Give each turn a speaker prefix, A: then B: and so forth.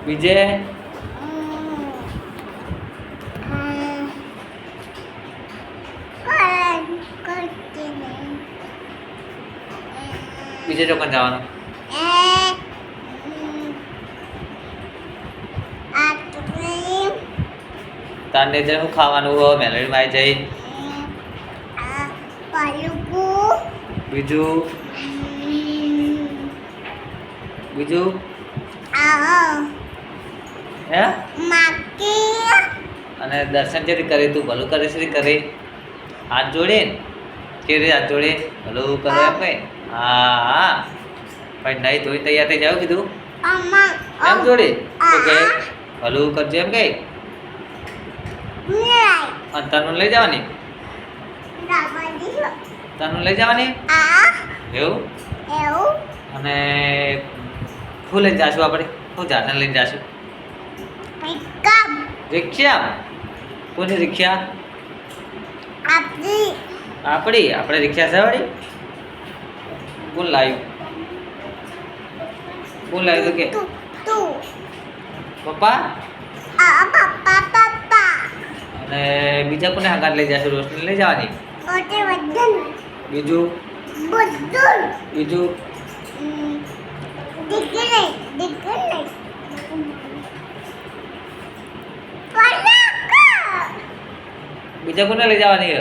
A: બીજે બીજે ચોકન જવાનું તારને જે શું ખાવાનું હોય મેલેડીમાં આવી જઈ બીજું બીજું હે અને દર્શન જેથી કરી તું ભલું કરે છે કરી હાથ જોડે કે રે હાથ જોડે ભલું કરો એમ કઈ હા હા ભાઈ નહીં ધોઈ તૈયાર થઈ જાવ કીધું એમ જોડે તો કે ભલું કરજો એમ કઈ અને તનું લઈ જવાની તનું લઈ જવાની એવું અને શું લઈને જાશું આપણે શું જાને લઈને જાશું રિક્ષા કોની રિક્ષા આપણી આપણે રિક્ષા છે વાળી કોણ લાવ્યું તો કે પપ્પા અને બીજા કોને હંગાત લઈ જશે રોશની લઈ જવાની બીજું બીજું બીજા કોને લઈ જવાની